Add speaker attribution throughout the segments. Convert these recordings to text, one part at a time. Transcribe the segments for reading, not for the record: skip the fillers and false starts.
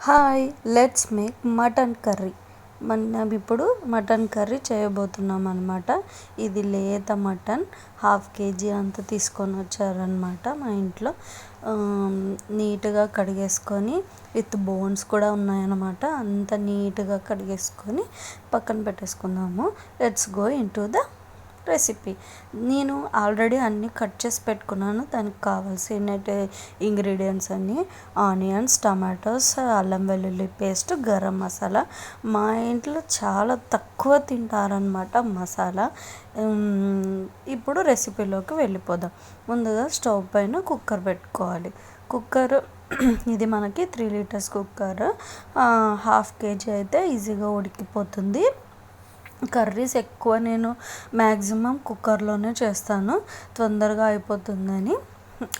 Speaker 1: Hi, let's make mutton curry. మనం ఇప్పుడు mutton curry చేయబోతున్నాం అనమాట. ఇది లేత మటన్ 1/2 kg అంత తీసుకొని వచ్చారనమాట మా ఇంట్లో. నీట్గా కడిగేసుకొని విత్ బోన్స్ కూడా ఉన్నాయన్నమాట. అంత నీట్గా కడిగేసుకొని పక్కన పెట్టేసుకుందాము. Let's go in to the recipe. నేను ఆల్రెడీ అన్నీ కట్ చేసి పెట్టుకున్నాను. దానికి కావాల్సిన ఇంగ్రీడియంట్స్ అన్నీ ఆనియన్స్, టమాటోస్, అల్లం వెల్లుల్లి పేస్ట్, గరం మసాలా. మా ఇంట్లో చాలా తక్కువ తింటారనమాట మసాలా. ఇప్పుడు రెసిపీలోకి వెళ్ళిపోదాం. ముందుగా స్టవ్ పైన కుక్కర్ పెట్టుకోవాలి. కుక్కర్ ఇది మనకి 3 liters కుక్కర్. 1/2 kg అయితే ఈజీగా ఉడికిపోతుంది. కర్రీస్ ఎక్కువ నేను మ్యాక్సిమం కుక్కర్లోనే చేస్తాను, తొందరగా అయిపోతుందని.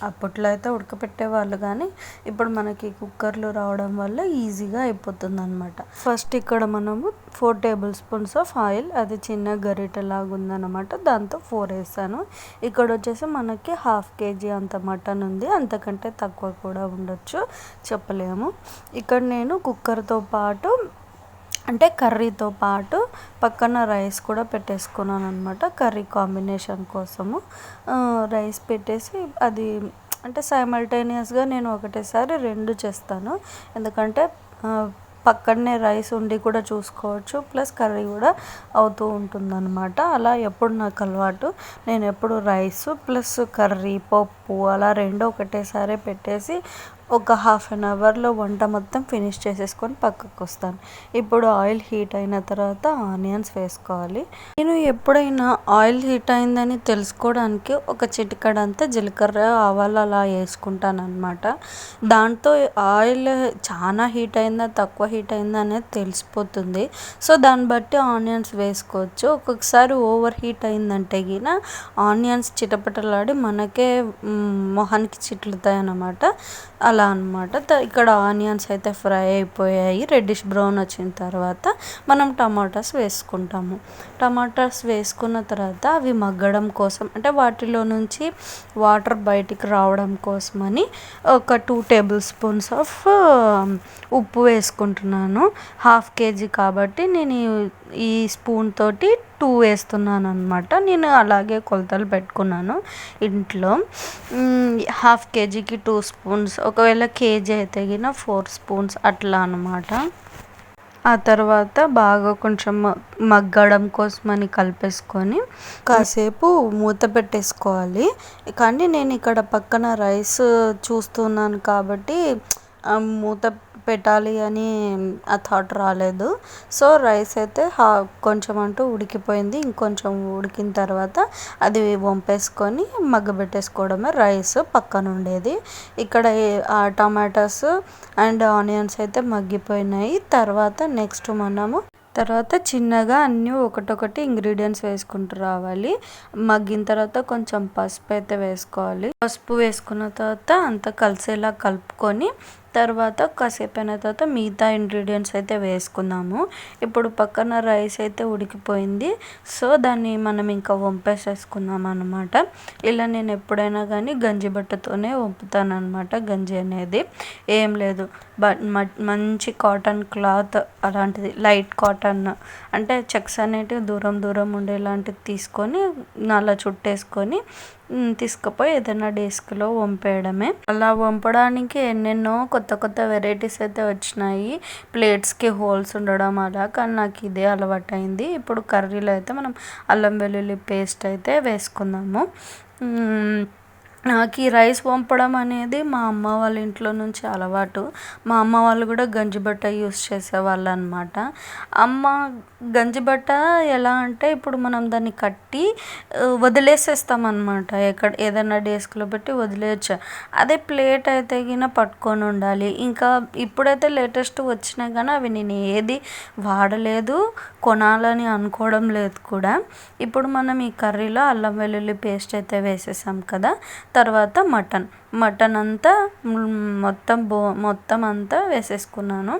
Speaker 1: అప్పట్లో అయితే ఉడకపెట్టేవాళ్ళు, కానీ ఇప్పుడు మనకి కుక్కర్లు రావడం వల్ల ఈజీగా అయిపోతుంది అనమాట. ఫస్ట్ ఇక్కడ మనము 4 tablespoons ఆఫ్ ఆయిల్, అది చిన్న గరిటెలాగా ఉందన్నమాట, దాంతో 4 వేసాను. ఇక్కడ వచ్చేసి మనకి 1/2 kg అంత మటన్ ఉంది, అంతకంటే తక్కువ కూడా ఉండొచ్చు, చెప్పలేము. ఇక్కడ నేను కుక్కర్తో పాటు అంటే కర్రీతో పాటు పక్కన రైస్ కూడా పెట్టేసుకున్నాను అనమాట, కర్రీ కాంబినేషన్ కోసము. రైస్ పెట్టేసి అది అంటే సైమల్టేనియస్గా నేను ఒకటేసారి 2 చేస్తాను, ఎందుకంటే పక్కనే రైస్ ఉండి కూడా చూసుకోవచ్చు, ప్లస్ కర్రీ కూడా అవుతూ ఉంటుందన్నమాట. అలా ఎప్పుడు నాకు అలవాటు. నేను ఎప్పుడు రైస్ ప్లస్ కర్రీ, పప్పు అలా 2 ఒకటేసారి పెట్టేసి ఒక 1/2 hourలో వంట మొత్తం ఫినిష్ చేసేసుకొని పక్కకు వస్తాను. ఇప్పుడు ఆయిల్ హీట్ అయిన తర్వాత ఆనియన్స్ వేసుకోవాలి. నేను ఎప్పుడైనా ఆయిల్ హీట్ అయిందని తెలుసుకోవడానికి ఒక చిటికెడంతా జీలకర్ర, ఆవాలు అలా వేసుకుంటాను అనమాట. దాంతో ఆయిల్ చాలా హీట్ అయిందా తక్కువ హీట్ అయిందా అనేది తెలిసిపోతుంది. సో దాన్ని బట్టి ఆనియన్స్ వేసుకోవచ్చు. ఒక్కొక్కసారి ఓవర్ హీట్ అయిందంటే గిన ఆనియన్స్ చిటపటలాడి మనకే మొహానికి చిట్లుతాయి అన్నమాట. అలా అనమాట. ఇక్కడ ఆనియన్స్ అయితే ఫ్రై అయిపోయాయి. రెడ్డిష్ బ్రౌన్ వచ్చిన తర్వాత మనం టమాటాస్ వేసుకుంటాము. టమాటాస్ వేసుకున్న తర్వాత అవి మగ్గడం కోసం, అంటే వాటిలో నుంచి వాటర్ బయటికి రావడం కోసమని ఒక 2 tablespoons ఆఫ్ ఉప్పు వేసుకుంటున్నాను. 1/2 kg కాబట్టి నేను ఈ స్పూన్ తోటి 2 వేస్తున్నాను అనమాట. నేను అలాగే కొలతలు పెట్టుకున్నాను ఇంట్లో. 1/2 kgకి 2 spoons, ఒకవేళ కేజీ అయితే గిన 4 spoons అట్లా అనమాట. ఆ తర్వాత బాగా కొంచెం మగ్గడం కోసమని కలిపేసుకొని కాసేపు మూత పెట్టేసుకోవాలి. కానీ నేను ఇక్కడ పక్కన రైస్ చూస్తున్నాను కాబట్టి మూత పెట్టాలి అని ఆ థాట్ రాలేదు. సో రైస్ అయితే కొంచెం అంటూ ఉడికిపోయింది. ఇంకొంచెం ఉడికిన తర్వాత అది వంపేసుకొని మగ్గబెట్టేసుకోవడమే. రైస్ పక్కన ఉండేది. ఇక్కడ టమాటాస్ అండ్ ఆనియన్స్ అయితే మగ్గిపోయినాయి. తర్వాత చిన్నగా అన్నీ ఒకటొకటి ఇంగ్రీడియంట్స్ వేసుకుంటూ రావాలి. మగ్గిన తర్వాత కొంచెం పసుపు అయితే వేసుకోవాలి. పసుపు వేసుకున్న తర్వాత అంతా కలిసేలా కలుపుకొని తర్వాత కాసేపు అయిన తర్వాత మిగతా ఇంగ్రీడియంట్స్ అయితే వేసుకుందాము. ఇప్పుడు పక్కన రైస్ అయితే ఉడికిపోయింది. సో దాన్ని మనం ఇంకా వంపేసేసుకుందాం అనమాట. ఇలా నేను ఎప్పుడైనా కానీ గంజి బట్టతోనే వంపుతాను అనమాట. గంజి అనేది ఏం లేదు, మంచి కాటన్ క్లాత్, అలాంటిది లైట్ కాటన్, అంటే చెక్స్ అనేటివి దూరం దూరం ఉండేలాంటిది తీసుకొని అలా చుట్టేసుకొని తీసుకుపోయి ఏదైనా డెస్క్లో వంపేయడమే. అలా వంపడానికి ఎన్నెన్నో కొత్త కొత్త వెరైటీస్ అయితే వచ్చినాయి, ప్లేట్స్కి హోల్స్ ఉండడం అలా. కానీ నాకు ఇదే అలవాటు అయింది. ఇప్పుడు కర్రీలో అయితే మనం అల్లం వెల్లుల్లి పేస్ట్ అయితే వేసుకుందాము. నాకు ఈ రైస్ వంపడం అనేది మా అమ్మ వాళ్ళ ఇంట్లో నుంచి అలవాటు. మా అమ్మ వాళ్ళు కూడా గంజిబట్ట యూస్ చేసేవాళ్ళు అనమాట. అమ్మ గంజిబట్ట ఎలా అంటే ఇప్పుడు మనం దాన్ని కట్టి వదిలేసేస్తాం అనమాట, ఏదైనా డెస్క్లో పెట్టి వదిలేయచ్చు. అదే ప్లేట్ అయితే గిన పట్టుకొని ఉండాలి. ఇంకా ఇప్పుడైతే లేటెస్ట్ వచ్చినాయి కానీ అవి నేను ఏది వాడలేదు, కొనాలని అనుకోవడం లేదు కూడా. ఇప్పుడు మనం ఈ కర్రీలో అల్లం వెల్లుల్లి పేస్ట్ అయితే వేసేసాం కదా, తర్వాత మటన్ అంతా మొత్తం అంతా వేసేసుకున్నాను.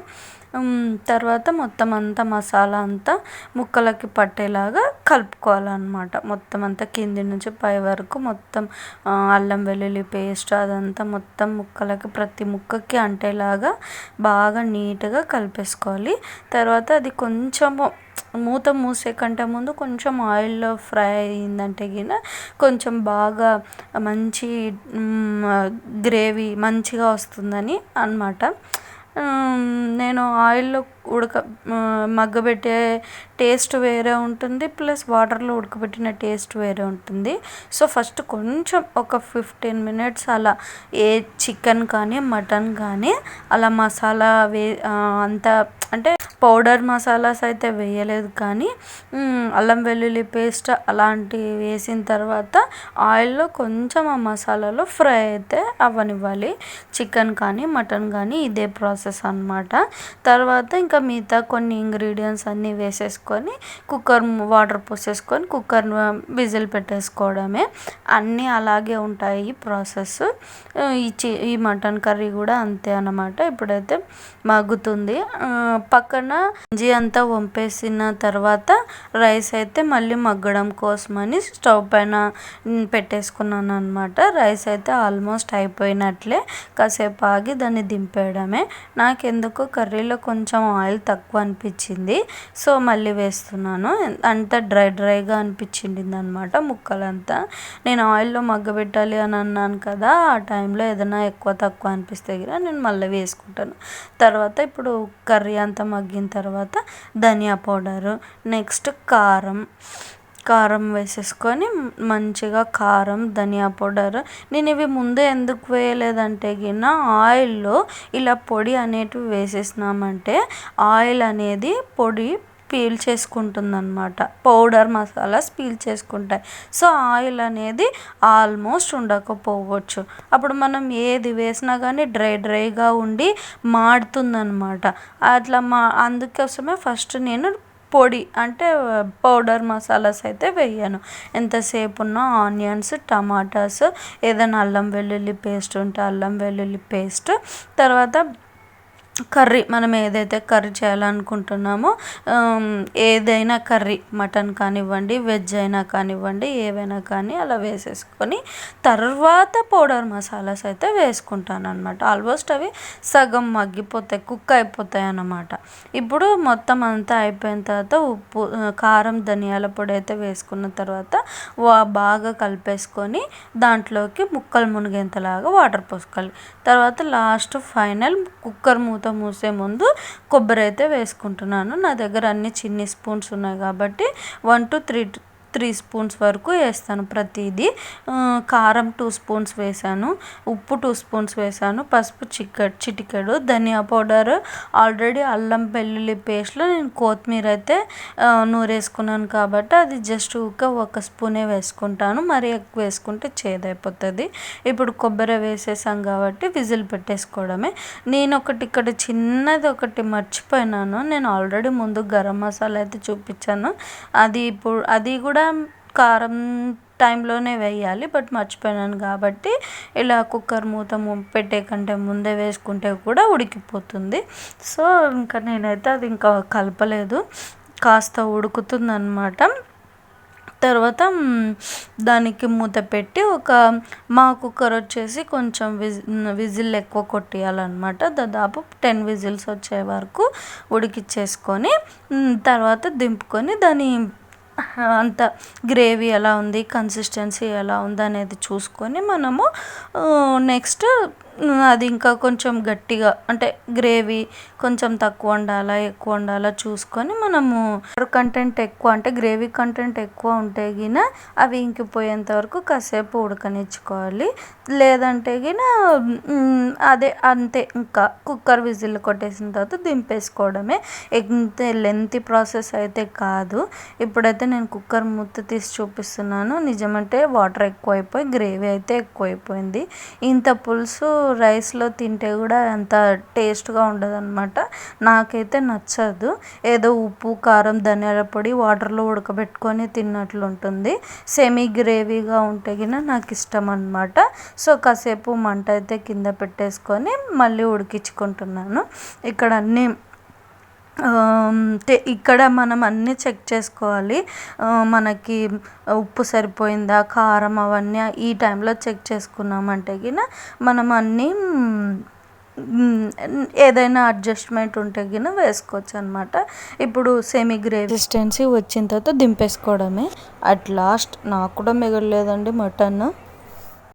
Speaker 1: తర్వాత మొత్తం అంతా మసాలా అంతా ముక్కలకి పట్టేలాగా కలుపుకోవాలన్నమాట. మొత్తం అంతా కింది నుంచి పై వరకు మొత్తం అల్లం వెల్లుల్లి పేస్ట్ అదంతా మొత్తం ముక్కలకి ప్రతి ముక్కకి అంటేలాగా బాగా నీట్గా కలిపేసుకోవాలి. తర్వాత అది కొంచెము మూత మూసే కంటే ముందు కొంచెం ఆయిల్లో ఫ్రై అయిందంటే గిన కొంచెం బాగా మంచి గ్రేవీ మంచిగా వస్తుందని అన్నమాట. నేను ఆయిల్లో మగ్గబెట్టే టేస్ట్ వేరే ఉంటుంది, ప్లస్ వాటర్లో ఉడకబెట్టిన టేస్ట్ వేరే ఉంటుంది. సో ఫస్ట్ కొంచెం ఒక 15 minutes అలా చికెన్ కానీ మటన్ కానీ అలా మసాలా అంతా అంటే పౌడర్ మసాలాస్ అయితే వేయలేదు, కానీ అల్లం వెల్లుల్లి పేస్ట్ అలాంటివి వేసిన తర్వాత ఆయిల్లో కొంచెం ఆ మసాలాలో ఫ్రై అయితే అవ్వనివ్వాలి. చికెన్ కానీ మటన్ కానీ ఇదే ప్రాసెస్ అన్నమాట. తర్వాత ఇంకా మిగతా కొన్ని ఇంగ్రీడియంట్స్ అన్నీ వేసేసుకొని వాటర్ పోసేసుకొని కుక్కర్ విజిల్ పెట్టేసుకోవడమే. అన్నీ అలాగే ఉంటాయి ఈ ప్రాసెస్. ఈ మటన్ కర్రీ కూడా అంతే అన్నమాట. ఇప్పుడైతే మగ్గుతుంది. పక్కన గంజి అంతా వంపేసిన తర్వాత రైస్ అయితే మళ్ళీ మగ్గడం కోసమని స్టవ్ పైన పెట్టేసుకున్నాను అనమాట. రైస్ అయితే ఆల్మోస్ట్ అయిపోయినట్లే, కాసేపు ఆగి దాన్ని దింపేయడమే. నాకెందుకో కర్రీలో కొంచెం ఆయిల్ తక్కువ అనిపించింది, సో మళ్ళీ వేస్తున్నాను. అంతా డ్రైగా అనిపించింది అనమాట ముక్కలంతా. నేను ఆయిల్లో మగ్గబెట్టాలి అని అన్నాను కదా, ఆ టైంలో ఏదైనా ఎక్కువ తక్కువ అనిపిస్తే నేను మళ్ళీ వేసుకుంటాను. తర్వాత ఇప్పుడు కర్రీ అంతా మగ్గిన తర్వాత ధనియా పౌడరు, నెక్స్ట్ కారం వేసేసుకొని మంచిగా కారం ధనియా పౌడర్. నేను ఇవి ముందే ఎందుకు వేయలేదంటే ఆయిల్లో ఇలా పొడి అనేటివి వేసేసినామంటే ఆయిల్ అనేది పొడి పీల్చేసుకుంటుంది అనమాట. పౌడర్ మసాలాస్ పీల్చేసుకుంటాయి. సో ఆయిల్ అనేది ఆల్మోస్ట్ ఉండకపోవచ్చు. అప్పుడు మనం ఏది వేసినా కానీ డ్రైగా ఉండి మాడుతుందనమాట. అట్లా అందుకోసమే ఫస్ట్ నేను పొడి అంటే పౌడర్ మసాలాస్ అయితే వేయను. ఎంతసేపు ఉన్న ఆనియన్స్, టమాటాస్, ఏదైనా అల్లం వెల్లుల్లి పేస్ట్ ఉంటే అల్లం వెల్లుల్లి పేస్ట్, తర్వాత కర్రీ మనం ఏదైతే కర్రీ చేయాలనుకుంటున్నామో ఏదైనా కర్రీ మటన్ కానివ్వండి, వెజ్ అయినా కానివ్వండి, ఏవైనా కానీ అలా వేసేసుకొని తర్వాత పౌడర్ మసాలాస్ అయితే వేసుకుంటాను అనమాట. ఆల్మోస్ట్ అవి సగం మగ్గిపోతాయి, కుక్ అయిపోతాయి అన్నమాట. ఇప్పుడు మొత్తం అంతా అయిపోయిన తర్వాత ఉప్పు, కారం, ధనియాల పొడి అయితే వేసుకున్న తర్వాత బాగా కలిపేసుకొని దాంట్లోకి ముక్కలు మునిగేంతలాగా వాటర్ పోసుకోవాలి. తర్వాత లాస్ట్ ఫైనల్ కుక్కర్ మూత మూసే ముందు కొబ్బరి అయితే వేసుకుంటున్నాను. నా దగ్గర అన్ని చిన్ని స్పూన్స్ ఉన్నాయి కాబట్టి 1 to 3 స్పూన్స్ వరకు వేస్తాను ప్రతిదీ. కారం 2 స్పూన్స్ వేసాను, ఉప్పు 2 స్పూన్స్ వేసాను, పసుపు చిటికెడు, ధనియా పౌడర్ ఆల్రెడీ అల్లం వెల్లుల్లి పేస్ట్లో నేను కొత్తిమీర అయితే నూరేసుకున్నాను కాబట్టి అది జస్ట్ ఒక స్పూనే వేసుకుంటాను. మరి ఎక్కువ వేసుకుంటే చేదైపోతుంది. ఇప్పుడు కొబ్బరి వేసేసాం కాబట్టి విజిల్ పెట్టేసుకోవడమే. నేను ఇక్కడ చిన్నది ఒకటి మర్చిపోయినాను. నేను ఆల్రెడీ ముందు గరం మసాలా అయితే చూపించాను, అది కూడా కారం టైంలోనే వేయాలి, బట్ మర్చిపోయాను కాబట్టి ఇలా కుక్కర్ మూత పెట్టే కంటే ముందే వేసుకుంటే కూడా ఉడికిపోతుంది. సో ఇంకా నేనైతే అది ఇంకా కలపలేదు, కాస్త ఉడుకుతుందన్నమాట. తర్వాత దానికి మూత పెట్టి మా కుక్కర్ వచ్చేసి కొంచెం విజిల్ ఎక్కువ కొట్టేయాలన్నమాట. దాదాపు 10 విజిల్స్ వచ్చే వరకు ఉడికిచ్చేసుకొని తర్వాత దింపుకొని దాని అంత గ్రేవీ ఎలా ఉంది, కన్సిస్టెన్సీ ఎలా ఉంది అనేది చూసుకొని మనము నెక్స్ట్ అది ఇంకా కొంచెం గట్టిగా అంటే గ్రేవీ కొంచెం తక్కువ ఉండాలా ఎక్కువ ఉండాలా చూసుకొని మనము కంటెంట్ ఎక్కువ అంటే గ్రేవీ కంటెంట్ ఎక్కువ ఉంటే అవి ఇంకిపోయేంత వరకు కాసేపు ఉడకనిచ్చుకోవాలి. లేదంటే అదే అంతే, ఇంకా కుక్కర్ విజిల్ కొట్టేసిన తర్వాత దింపేసుకోవడమే. ఎంత లెంతీ ప్రాసెస్ అయితే కాదు. ఇప్పుడైతే నేను కుక్కర్ మూత తీసి చూపిస్తున్నాను. నిజమంటే వాటర్ ఎక్కువైపోయి గ్రేవీ అయితే ఎక్కువైపోయింది. ఇంత పులుసు రైస్లో తింటే కూడా అంత టేస్ట్గా ఉండదు అనమాట. నాకైతే నచ్చదు. ఏదో ఉప్పు కారం ధనియాల పొడి వాటర్లో ఉడకబెట్టుకొని తిన్నట్లు ఉంటుంది. సెమీ గ్రేవీగా ఉంటే గిన నాకు ఇష్టం అనమాట. సో కాసేపు మంట అయితే కింద పెట్టేసుకొని మళ్ళీ ఉడికించుకుంటున్నాను. ఇక్కడ అన్నీ ఇక్కడ మనం అన్నీ చెక్ చేసుకోవాలి. మనకి ఉప్పు సరిపోయిందా, కారం అవన్నీ ఈ టైంలో చెక్ చేసుకున్నామంటే గిన మనం అన్నీ ఏదైనా అడ్జస్ట్మెంట్ ఉంటే గిన వేసుకోవచ్చు అనమాట. ఇప్పుడు సెమీ గ్రేవీ కన్సిస్టెన్సీ వచ్చిన తర్వాత దింపేసుకోవడమే. అట్ లాస్ట్ నాకు కూడా మిగలలేదండి మటన్.